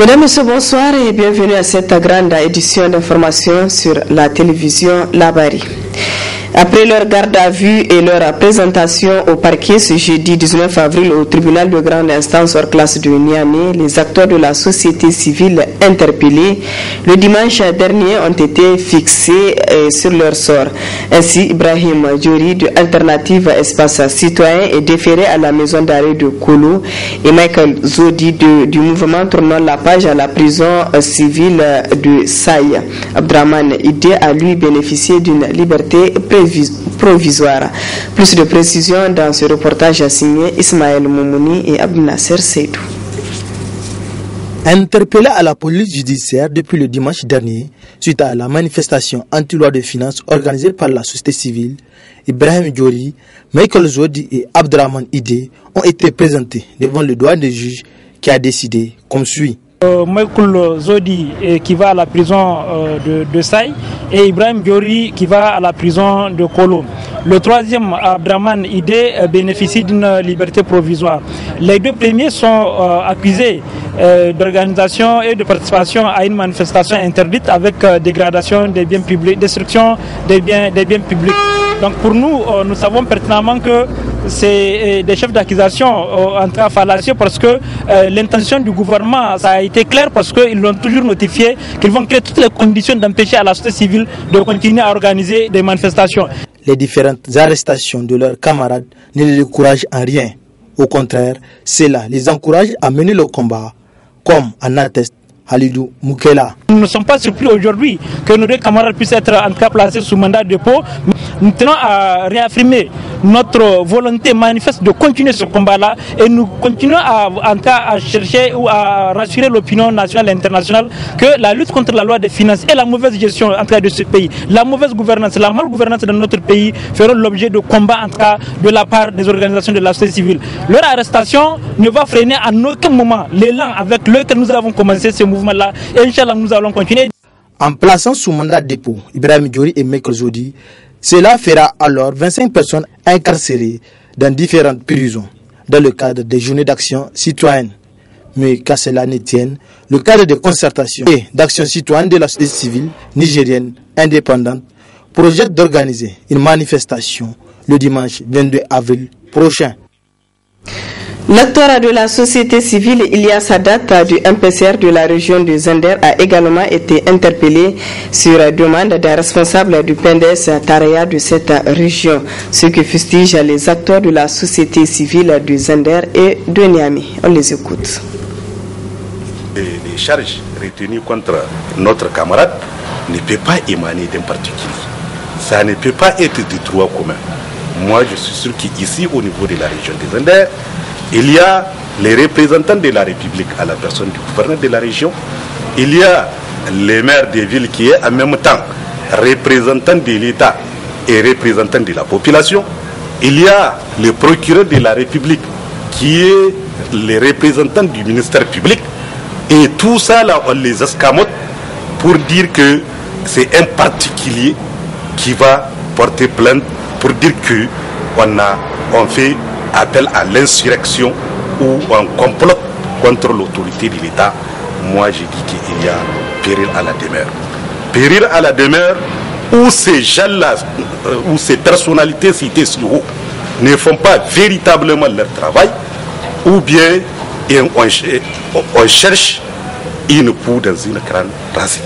Mesdames et messieurs, bonsoir et bienvenue à cette grande édition d'information sur la télévision Labari. Après leur garde à vue et leur présentation au parquet ce jeudi 19 avril au tribunal de grande instance hors classe de Niamey, les acteurs de la société civile interpellés le dimanche dernier ont été fixés sur leur sort. Ainsi, Ibrahim Diori de Alternative Espace Citoyen est déféré à la maison d'arrêt de Kolo et Michael Zodi du mouvement tournant la page à la prison civile de Saï. Abdraman Ide a lui bénéficié d'une liberté provisoire. Plus de précisions dans ce reportage signé Ismaël Moumouni et Abdel Nasser Seydou. Interpellé à la police judiciaire depuis le dimanche dernier, suite à la manifestation anti-loi de finances organisée par la société civile, Ibrahim Diori, Michael Zodi et Abdraman Ide ont été présentés devant le doyen des juges qui a décidé comme suit. Michael Zodi qui va à la prison de Saï et Ibrahim Diori qui va à la prison de Kolo. Le troisième, Abdraman Ide, bénéficie d'une liberté provisoire. Les deux premiers sont accusés d'organisation et de participation à une manifestation interdite avec dégradation des biens publics, destruction des biens publics. Donc pour nous, nous savons pertinemment que c'est des chefs d'accusation en tout cas fallacieux parce que l'intention du gouvernement, ça a été clair parce qu'ils l'ont toujours notifié qu'ils vont créer toutes les conditions d'empêcher à la société civile de continuer à organiser des manifestations. Les différentes arrestations de leurs camarades ne les découragent en rien. Au contraire, cela les encourage à mener le combat, comme en atteste Halidou Moukela. Nous ne sommes pas surpris aujourd'hui que nos deux camarades puissent être en tout cas placés sous mandat de dépôt. Nous tenons à réaffirmer notre volonté manifeste de continuer ce combat-là et nous continuons en tout cas à chercher ou à rassurer l'opinion nationale et internationale que la lutte contre la loi des finances et la mauvaise gestion en tout cas de ce pays, la mauvaise gouvernance, la malgouvernance de notre pays feront l'objet de combats en tout cas de la part des organisations de la société civile. Leur arrestation ne va freiner à aucun moment l'élan avec lequel nous avons commencé ce mouvement-là et Inch'Allah nous allons continuer. En plaçant sous mandat de dépôt Ibrahim Diori et Michael Zodi, cela fera alors 25 personnes incarcérées dans différentes prisons dans le cadre des journées d'action citoyenne. Mais qu'à cela ne tienne, le cadre de concertation et d'action citoyenne de la société civile nigérienne indépendante projette d'organiser une manifestation le dimanche 22 avril prochain. L'acteur de la société civile Ilyas Sadat du MPCR de la région de Zender a également été interpellé sur demande des responsables du PNDS Taraya de cette région, ce que fustigent les acteurs de la société civile de Zender et de Niamey. On les écoute. Les charges retenues contre notre camarade ne peuvent pas émaner d'un particulier. Ça ne peut pas être du droit commun. Moi, je suis sûr qu'ici, au niveau de la région de Zender, il y a les représentants de la République à la personne du gouverneur de la région. Il y a les maires des villes qui est en même temps représentant de l'État et représentant de la population. Il y a le procureur de la République qui est le représentant du ministère public. Et tout ça, là, on les escamote pour dire que c'est un particulier qui va porter plainte pour dire qu'on fait appel à l'insurrection ou on complote contre l'autorité de l'État. Moi, je dis qu'il y a péril à la demeure. Péril à la demeure où ces gens-là, où ces personnalités citées sur haut ne font pas véritablement leur travail, ou bien on cherche une poule dans une crâne rasée.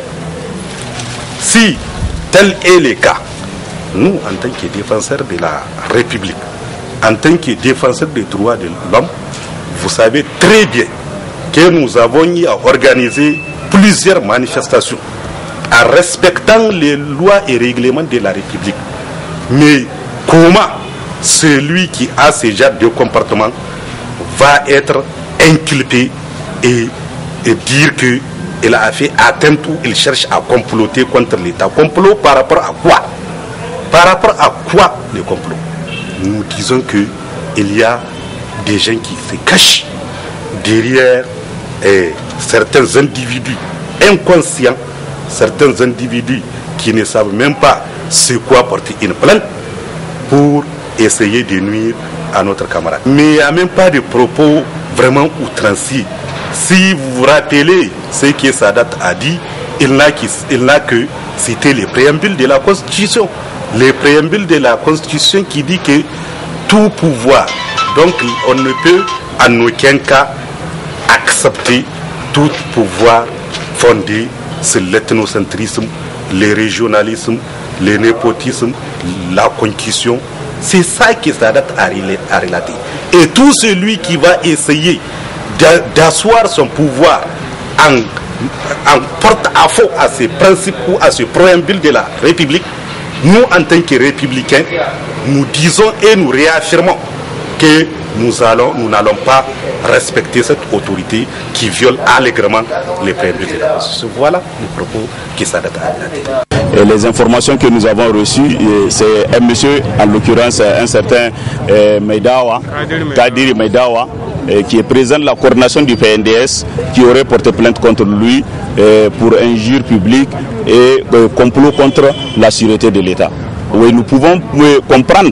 Si tel est le cas, nous, en tant que défenseurs de la République, en tant que défenseur des droits de l'homme, vous savez très bien que nous avons eu à organiser plusieurs manifestations en respectant les lois et règlements de la République. Mais comment celui qui a ce genre de comportement va être inculpé et dire qu'il a fait atteinte ou il cherche à comploter contre l'État? Complot par rapport à quoi? Par rapport à quoi le complot? Nous disons qu'il y a des gens qui se cachent derrière certains individus inconscients, certains individus qui ne savent même pas c'est quoi porter une plainte pour essayer de nuire à notre camarade. Mais il n'y a même pas de propos vraiment outranciers. Si vous vous rappelez ce que Sadat a dit, il n'a que cité les préambules de la Constitution. Les préambules de la Constitution qui dit que tout pouvoir, donc on ne peut en aucun cas accepter tout pouvoir fondé sur l'ethnocentrisme, le régionalisme, le népotisme, la concussion. C'est ça que Sadat a relaté. Et tout celui qui va essayer d'asseoir son pouvoir en porte-à-faux à ces principes ou à ce préambule de la République, nous en tant que républicains, nous disons et nous réaffirmons que nous n'allons pas respecter cette autorité qui viole allègrement les préambules de la Constitution. Voilà le propos que Sadat a relaté. Et les informations que nous avons reçues, c'est un monsieur, en l'occurrence un certain Kadiri Meidawa, qui est président de la coordination du PNDS, qui aurait porté plainte contre lui pour injure publique et complot contre la sûreté de l'État. Oui, nous pouvons comprendre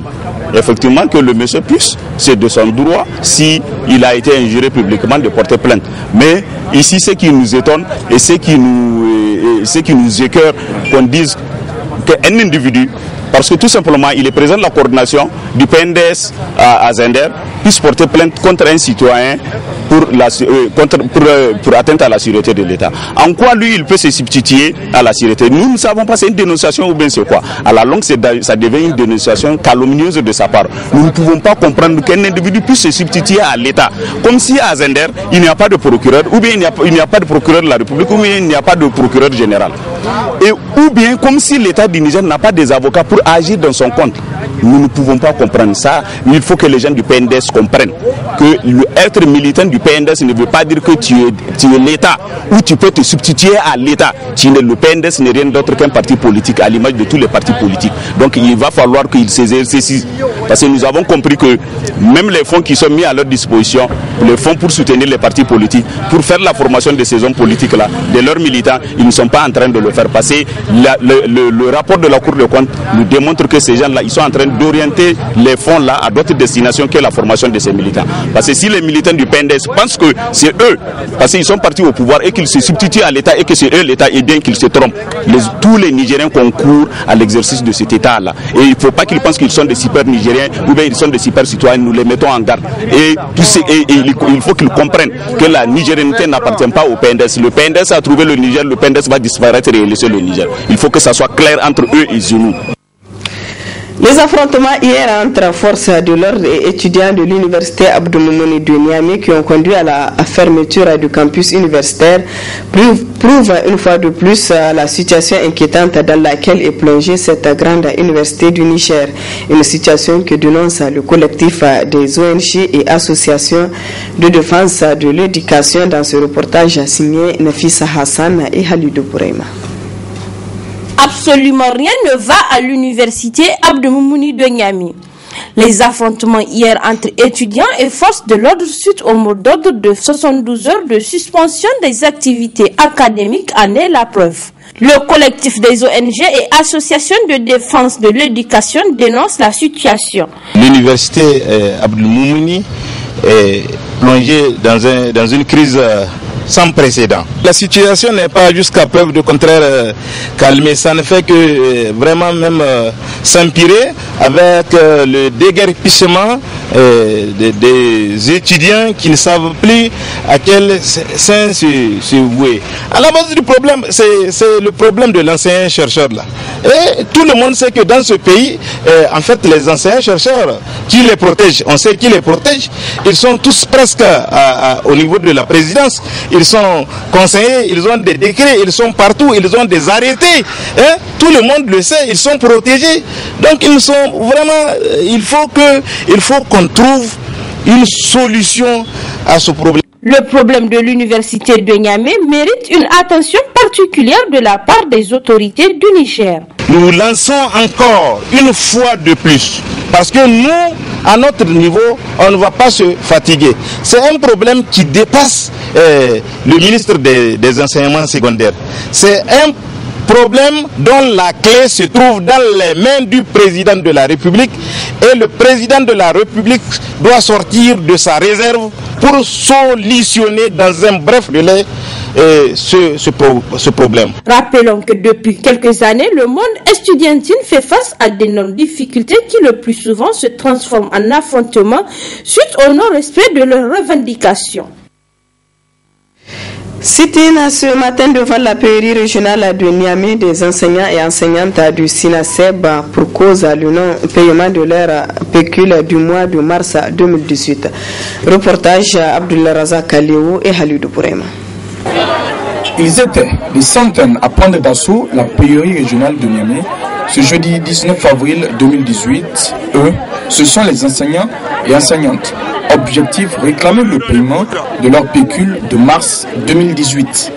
effectivement que le monsieur puisse, c'est de son droit, si il a été injuré publiquement, de porter plainte. Mais ici, ce qui nous étonne et ce qui nous écœure, qu'on dise qu'un individu, parce que tout simplement il est président de la coordination du PNDS à Zender, puisse porter plainte contre un citoyen pour atteinte à la sûreté de l'État. En quoi lui il peut se substituer à la sûreté? Nous ne savons pas, c'est une dénonciation ou bien c'est quoi. À la longue, ça devient une dénonciation calomnieuse de sa part. Nous ne pouvons pas comprendre qu'un individu puisse se substituer à l'État. Comme si à Zender, il n'y a pas de procureur, ou bien il n'y a pas de procureur de la République, ou bien il n'y a pas de procureur général. Ou bien comme si l'État du Niger n'a pas des avocats pour agir dans son compte. Nous ne pouvons pas comprendre ça. Il faut que les gens du PNDS comprennent que être militant du PNDS ne veut pas dire que tu es l'État ou tu peux te substituer à l'État. Le PNDS n'est rien d'autre qu'un parti politique à l'image de tous les partis politiques. Donc il va falloir qu'ils s'exercent. Parce que nous avons compris que même les fonds qui sont mis à leur disposition, les fonds pour soutenir les partis politiques, pour faire la formation de ces hommes politiques-là, de leurs militants, ils ne sont pas en train de le faire passer. Le rapport de la Cour des comptes nous démontre que ces gens-là, ils sont en train d'orienter les fonds-là à d'autres destinations que la formation de ces militants. Parce que si les militants du PNDS pensent que c'est eux, parce qu'ils sont partis au pouvoir et qu'ils se substituent à l'État et que c'est eux l'État, et bien qu'ils se trompent. Tous les Nigériens concourent à l'exercice de cet État-là. Et il ne faut pas qu'ils pensent qu'ils sont des super Nigériens ou bien ils sont des super citoyens. Nous les mettons en garde. Et il faut qu'ils comprennent que la nigérianité n'appartient pas au PNDS. Le PNDS a trouvé le Niger, le PNDS va disparaître et laisser le Niger. Il faut que ça soit clair entre eux et nous. Les affrontements hier entre forces de l'ordre et étudiants de l'université Abdou Moumouni de Niamey qui ont conduit à la fermeture du campus universitaire prouvent une fois de plus la situation inquiétante dans laquelle est plongée cette grande université du Niger. Une situation que dénonce le collectif des ONG et associations de défense de l'éducation dans ce reportage signé Nafisa Hassan et Halidou Bouraima. Absolument rien ne va à l'université Abdou Moumouni de Niamey. Les affrontements hier entre étudiants et forces de l'ordre suite au mot d'ordre de 72 heures de suspension des activités académiques en est la preuve. Le collectif des ONG et associations de défense de l'éducation dénonce la situation. L'université Abdou Moumouni est plongée dans une crise sans précédent. La situation n'est pas jusqu'à preuve de contraire calmée. Ça ne fait que vraiment même s'empirer avec le déguerpissement des étudiants qui ne savent plus à quel sein se vouer. À la base du problème, c'est le problème de l'enseignant-chercheur là. Et tout le monde sait que dans ce pays, en fait, les enseignants-chercheurs, qui les protègent, on sait qui les protège, ils sont tous presque au niveau de la présidence. Ils sont conseillers, ils ont des décrets, ils sont partout, ils ont des arrêtés. Hein? Tout le monde le sait, ils sont protégés. Donc ils sont vraiment, il faut qu'on trouve une solution à ce problème. Le problème de l'université de Niamey mérite une attention particulière de la part des autorités du Niger. Nous lançons encore une fois de plus, parce que nous, à notre niveau, on ne va pas se fatiguer. C'est un problème qui dépasse le ministre des enseignements secondaires. C'est un problème dont la clé se trouve dans les mains du président de la République, et le président de la République doit sortir de sa réserve pour solutionner dans un bref délai ce problème. Rappelons que depuis quelques années, le monde estudiantin fait face à d'énormes difficultés qui le plus souvent se transforment en affrontements suite au non-respect de leurs revendications. Sit-in ce matin devant la PRI régionale de Niamey des enseignants et enseignantes du SINASEB pour cause du non-paiement de leur pécule du mois de mars 2018. Reportage Abdullah Razak Kaleou et Halidou Bourema. Ils étaient des centaines à prendre d'assaut la PRI régionale de Niamey ce jeudi 19 avril 2018. Eux, ce sont les enseignants et enseignantes. Objectif, réclamer le paiement de leur pécule de mars 2018.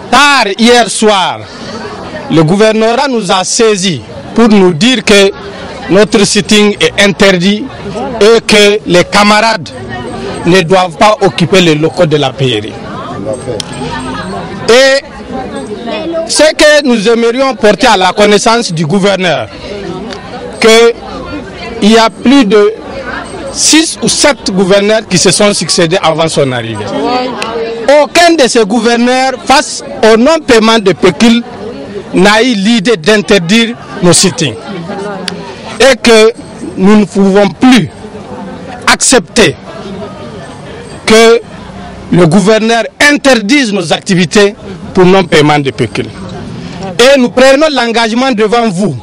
Tard hier soir, le gouvernorat nous a saisis pour nous dire que notre sitting est interdit et que les camarades ne doivent pas occuper les locaux de la PRI. Et ce que nous aimerions porter à la connaissance du gouverneur, qu'il y a plus de 6 ou 7 gouverneurs qui se sont succédés avant son arrivée. Aucun de ces gouverneurs, face au non-paiement de pécule, n'a eu l'idée d'interdire nos sittings. Et que nous ne pouvons plus accepter que le gouverneur interdise nos activités pour non-paiement de pécule. Et nous prenons l'engagement devant vous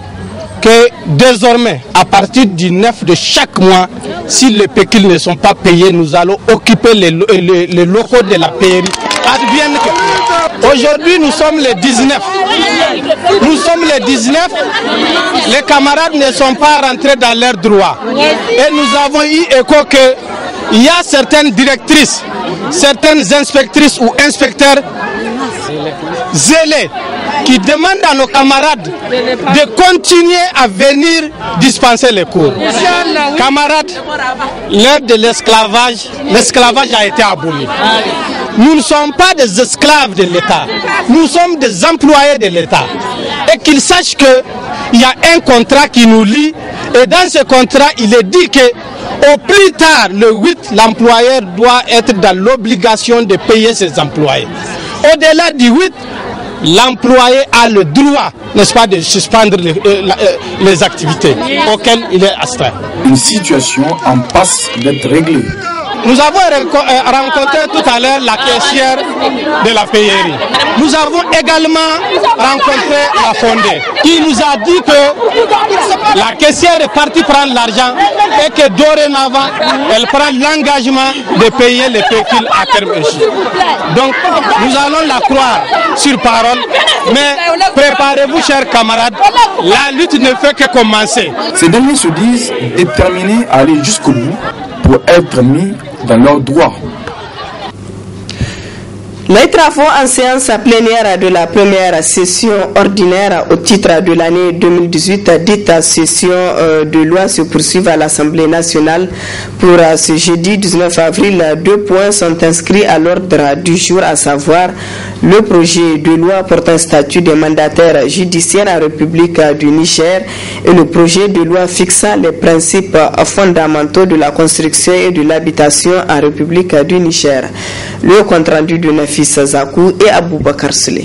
que désormais, à partir du 9 de chaque mois, si les pécules ne sont pas payés, nous allons occuper les locaux de la PRI. Aujourd'hui, nous sommes les 19. Nous sommes les 19. Les camarades ne sont pas rentrés dans leurs droits. Et nous avons eu écho qu'il y a certaines directrices, certaines inspectrices ou inspecteurs zélés qui demandent à nos camarades de continuer à venir dispenser les cours. Camarades, l'heure de l'esclavage a été aboli. Nous ne sommes pas des esclaves de l'État, nous sommes des employés de l'État. Et qu'ils sachent qu'il y a un contrat qui nous lie, et dans ce contrat, il est dit que au plus tard, le 8, l'employeur doit être dans l'obligation de payer ses employés. Au-delà du 8, l'employé a le droit, n'est-ce pas, de suspendre les activités auxquelles il est astreint. Une situation en passe d'être réglée. Nous avons rencontré tout à l'heure la caissière de la PRI. Nous avons également rencontré la fondée qui nous a dit que la caissière est partie prendre l'argent et que dorénavant, elle prend l'engagement de payer les pécules à terme échu. Donc, nous allons la croire sur parole, mais préparez-vous, chers camarades, la lutte ne fait que commencer. Ces derniers se disent déterminés à aller jusqu'au bout pour être mis dans leurs droits. Les travaux en séance plénière de la première session ordinaire au titre de l'année 2018, dite session de loi, se poursuivent à l'Assemblée nationale. Pour ce jeudi 19 avril, 2 points sont inscrits à l'ordre du jour, à savoir le projet de loi portant statut des mandataires judiciaires en République du Niger et le projet de loi fixant les principes fondamentaux de la construction et de l'habitation en République du Niger. Le compte-rendu de Nafis Zakou et Aboubakar Sele.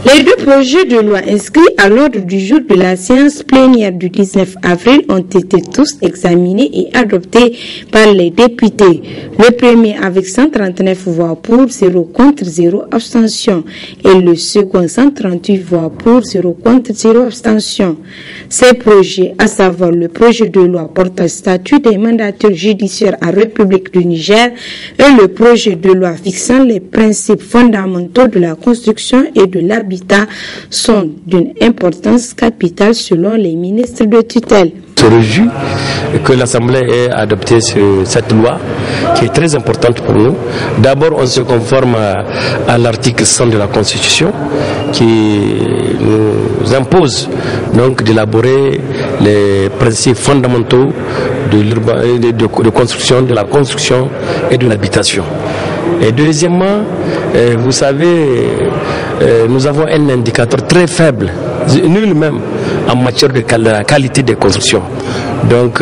Les 2 projets de loi inscrits à l'ordre du jour de la séance plénière du 19 avril ont été tous examinés et adoptés par les députés. Le premier avec 139 voix pour, 0 contre, 0 abstention. Et le second 138 voix pour, 0 contre, 0 abstention. Ces projets, à savoir le projet de loi portant statut des mandataires judiciaires en République du Niger et le projet de loi fixant les principes fondamentaux de la construction et de l'habitation, sont d'une importance capitale selon les ministres de tutelle. Se réjouit que l'Assemblée ait adopté cette loi qui est très importante pour nous. D'abord, on se conforme à l'article 100 de la Constitution qui nous impose donc d'élaborer les principes fondamentaux de construction, de la construction et de l'habitation. Et deuxièmement, vous savez, nous avons un indicateur très faible, nul même, en matière de qualité des constructions. Donc,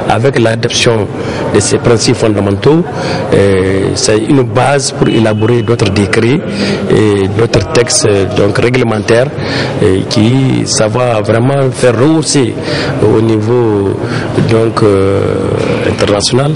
avec l'adoption de ces principes fondamentaux, c'est une base pour élaborer d'autres décrets et d'autres textes donc réglementaires ça va vraiment faire rehausser au niveau donc international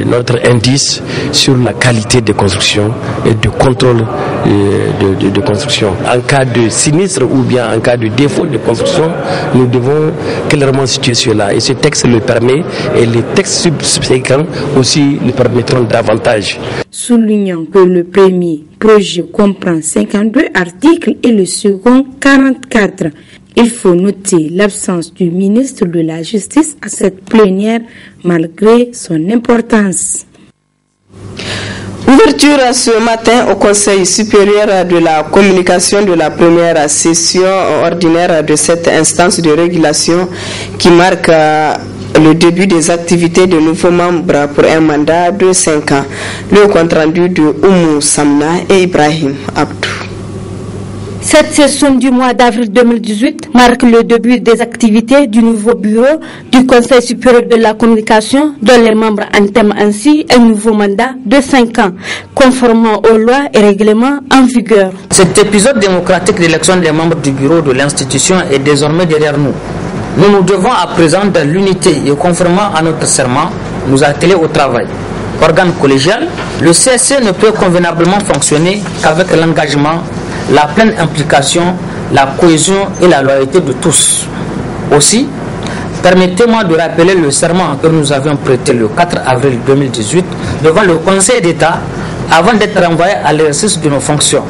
notre indice sur la qualité des constructions et de contrôle de construction. En cas de sinistre ou bien en cas de défaut de construction, nous devons clairement situer cela. Et ce texte le permet et les textes subséquents aussi le permettront davantage. Soulignons que le premier projet comprend 52 articles et le second 44. Il faut noter l'absence du ministre de la Justice à cette plénière malgré son importance. Ouverture ce matin au Conseil supérieur de la communication de la première session ordinaire de cette instance de régulation qui marque le début des activités de nouveaux membres pour un mandat de 5 ans. Le compte-rendu de Oumou Samna et Ibrahim Abdou. Cette session du mois d'avril 2018 marque le début des activités du nouveau bureau du Conseil supérieur de la communication, dont les membres entament ainsi un nouveau mandat de 5 ans, conformément aux lois et règlements en vigueur. Cet épisode démocratique d'élection des membres du bureau de l'institution est désormais derrière nous. Nous nous devons à présent, dans l'unité et conformément à notre serment, nous atteler au travail. Organe collégial, le CSC ne peut convenablement fonctionner qu'avec l'engagement, la pleine implication, la cohésion et la loyauté de tous. Aussi, permettez-moi de rappeler le serment que nous avions prêté le 4 avril 2018 devant le Conseil d'État avant d'être renvoyé à l'exercice de nos fonctions.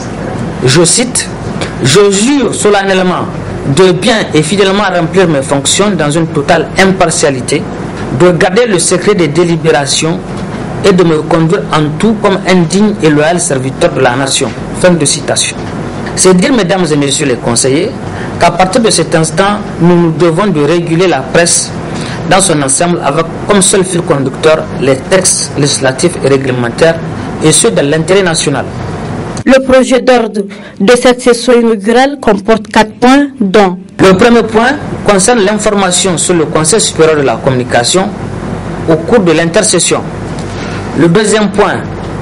Je cite, « Je jure solennellement de bien et fidèlement remplir mes fonctions dans une totale impartialité, de garder le secret des délibérations et de me conduire en tout comme un digne et loyal serviteur de la nation. » Fin de citation. C'est dire, mesdames et messieurs les conseillers, qu'à partir de cet instant, nous nous devons de réguler la presse dans son ensemble avec comme seul fil conducteur les textes législatifs et réglementaires et ceux de l'intérêt national. Le projet d'ordre de cette session inaugurale comporte 4 points, dont le premier point concerne l'information sur le Conseil supérieur de la communication au cours de l'intercession. Le deuxième point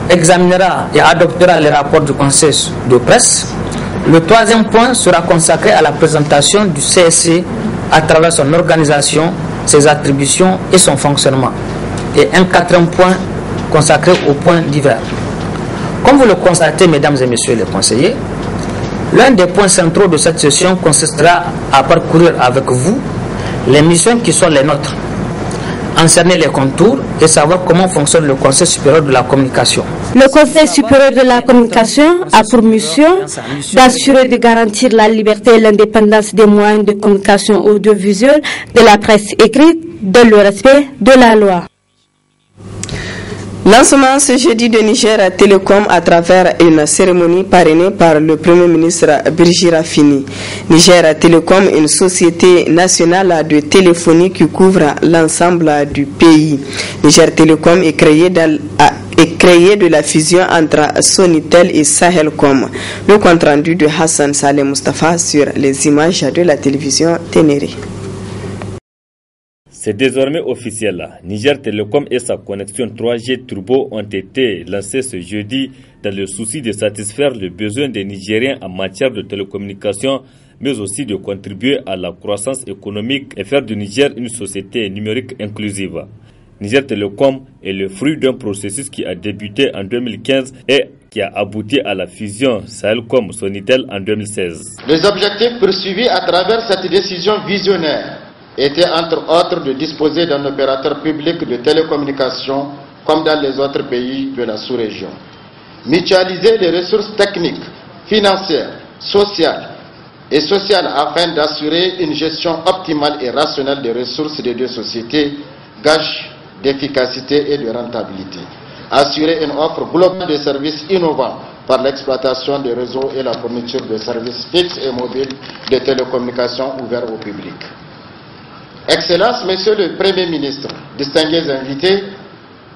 examinera et adoptera les rapports du Conseil de presse. Le troisième point sera consacré à la présentation du CSC à travers son organisation, ses attributions et son fonctionnement. Et un quatrième point consacré aux points divers. Comme vous le constatez, mesdames et messieurs les conseillers, l'un des points centraux de cette session consistera à parcourir avec vous les missions qui sont les nôtres, en cerner les contours et savoir comment fonctionne le Conseil supérieur de la communication. Le Conseil supérieur de la communication a pour mission d'assurer et de garantir la liberté et l'indépendance des moyens de communication audiovisuelle de la presse écrite dans le respect de la loi. Lancement ce jeudi de Niger Télécom à travers une cérémonie parrainée par le Premier ministre Birji Rafini. Niger Télécom, une société nationale de téléphonie qui couvre l'ensemble du pays. Niger Télécom est créé de la fusion entre Sonitel et Sahelcom. Le compte rendu de Hassan Saleh Mustafa sur les images de la télévision Ténéré. C'est désormais officiel. Niger Télécom et sa connexion 3G Turbo ont été lancés ce jeudi dans le souci de satisfaire les besoins des Nigériens en matière de télécommunications, mais aussi de contribuer à la croissance économique et faire du Niger une société numérique inclusive. Niger Télécom est le fruit d'un processus qui a débuté en 2015 et qui a abouti à la fusion Sahelcom-Sonitel en 2016. Les objectifs poursuivis à travers cette décision visionnaire était entre autres de disposer d'un opérateur public de télécommunications comme dans les autres pays de la sous-région. Mutualiser les ressources techniques, financières, sociales et sociales afin d'assurer une gestion optimale et rationnelle des ressources des deux sociétés, gage d'efficacité et de rentabilité. Assurer une offre globale de services innovants par l'exploitation des réseaux et la fourniture de services fixes et mobiles de télécommunications ouverts au public. Excellences, Monsieur le Premier ministre, distingués invités,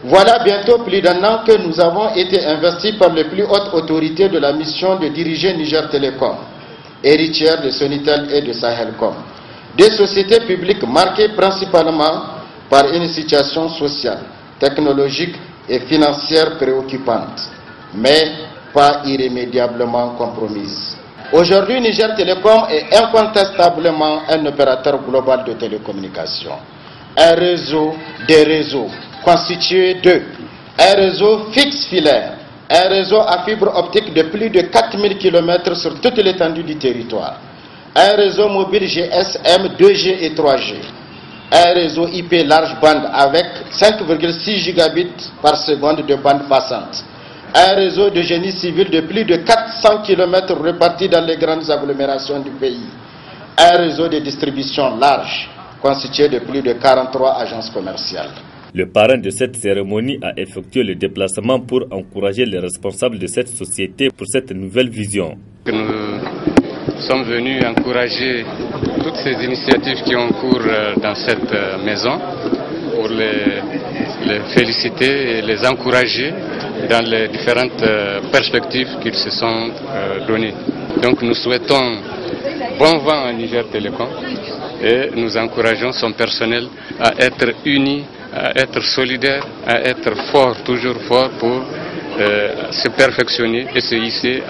voilà bientôt plus d'un an que nous avons été investis par les plus hautes autorités de la mission de diriger Niger Télécom. héritières de Sonitel et de Sahelcom. Des sociétés publiques marquées principalement par une situation sociale, technologique et financière préoccupante, mais pas irrémédiablement compromise. Aujourd'hui, Niger Telecom est incontestablement un opérateur global de télécommunications. Un réseau des réseaux constitué de un réseau fixe filaire, un réseau à fibre optique de plus de 4000 km sur toute l'étendue du territoire, un réseau mobile GSM 2G et 3G, un réseau IP large bande avec 5,6 gigabits par seconde de bande passante, un réseau de génie civil de plus de 400 km répartis dans les grandes agglomérations du pays, un réseau de distribution large constitué de plus de 43 agences commerciales. Le parrain de cette cérémonie a effectué le déplacement pour encourager les responsables de cette société pour cette nouvelle vision. Nous sommes venus encourager toutes ces initiatives qui ont cours dans cette maison pour les féliciter et les encourager dans les différentes perspectives qu'ils se sont données. Donc nous souhaitons bon vent à Niger Telecom et nous encourageons son personnel à être unis, à être solidaire, à être fort, toujours fort pour se perfectionner et se hisser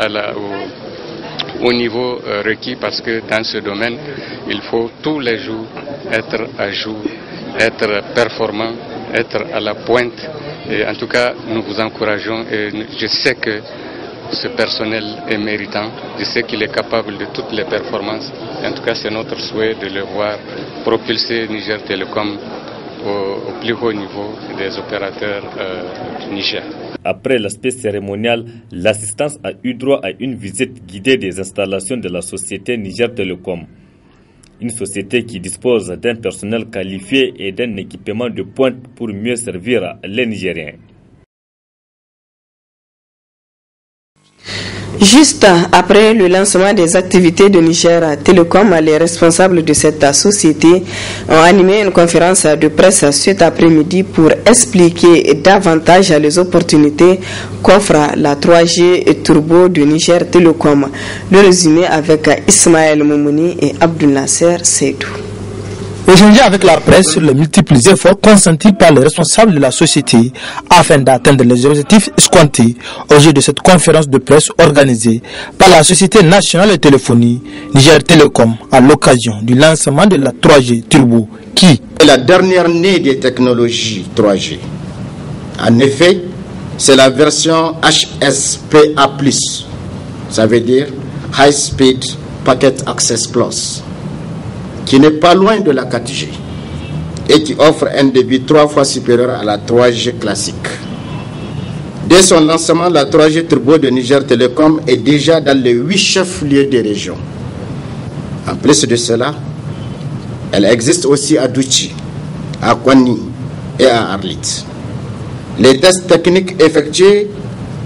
au niveau requis, parce que dans ce domaine, il faut tous les jours être à jour, être performant, être à la pointe. Et en tout cas, nous vous encourageons et je sais que ce personnel est méritant, je sais qu'il est capable de toutes les performances. Et en tout cas, c'est notre souhait de le voir propulser Niger Telecom au plus haut niveau des opérateurs du Niger. Après l'aspect cérémonial, l'assistance a eu droit à une visite guidée des installations de la société Niger Telecom. Une société qui dispose d'un personnel qualifié et d'un équipement de pointe pour mieux servir les Nigériens. Juste après le lancement des activités de Niger Telecom, les responsables de cette société ont animé une conférence de presse cet après-midi pour expliquer davantage les opportunités qu'offre la 3G Turbo de Niger Telecom. Le résumé avec Ismaël Moumouni et Abdul Nasser Seydou. Échanger avec la presse sur les multiples efforts consentis par les responsables de la société afin d'atteindre les objectifs escomptés au jeu de cette conférence de presse organisée par la Société nationale de téléphonie Niger Telecom à l'occasion du lancement de la 3G Turbo qui est la dernière née des technologies 3G. En effet, c'est la version HSPA+, ça veut dire High Speed Packet Access Plus, qui n'est pas loin de la 4G et qui offre un débit 3 fois supérieur à la 3G classique. Dès son lancement, la 3G Turbo de Niger Telecom est déjà dans les 8 chefs-lieux des régions. En plus de cela, elle existe aussi à Douchi, à Kouani et à Arlit. Les tests techniques effectués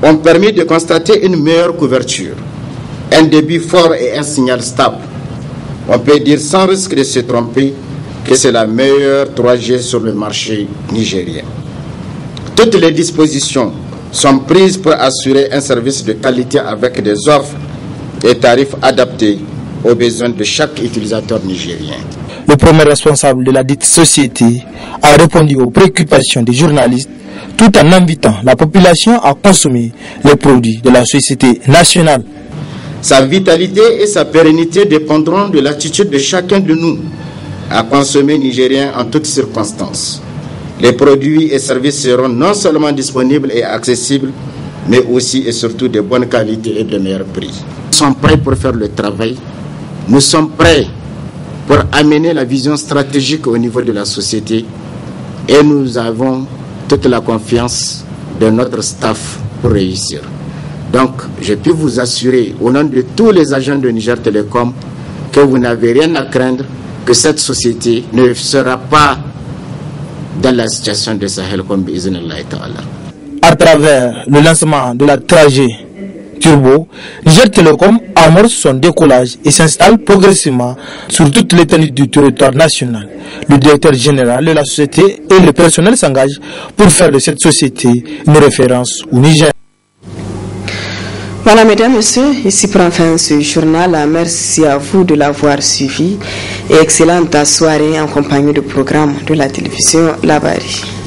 ont permis de constater une meilleure couverture, un débit fort et un signal stable. On peut dire sans risque de se tromper que c'est la meilleure 3G sur le marché nigérien. Toutes les dispositions sont prises pour assurer un service de qualité avec des offres et tarifs adaptés aux besoins de chaque utilisateur nigérien. Le premier responsable de la dite société a répondu aux préoccupations des journalistes tout en invitant la population à consommer les produits de la société nationale. Sa vitalité et sa pérennité dépendront de l'attitude de chacun de nous à consommer nigérien en toutes circonstances. Les produits et services seront non seulement disponibles et accessibles, mais aussi et surtout de bonne qualité et de meilleur prix. Nous sommes prêts pour faire le travail. Nous sommes prêts pour amener la vision stratégique au niveau de la société et nous avons toute la confiance de notre staff pour réussir. Donc, je peux vous assurer, au nom de tous les agents de Niger Telecom, que vous n'avez rien à craindre, que cette société ne sera pas dans la situation de Sahelcom bi'iznillahi ta'ala. À travers le lancement de la 3G Turbo, Niger Telecom amorce son décollage et s'installe progressivement sur toute l'étendue du territoire national. Le directeur général de la société et le personnel s'engagent pour faire de cette société une référence au Niger. Voilà, mesdames, messieurs, ici prend fin ce journal. Merci à vous de l'avoir suivi et excellente soirée en compagnie du programme de la télévision Labari.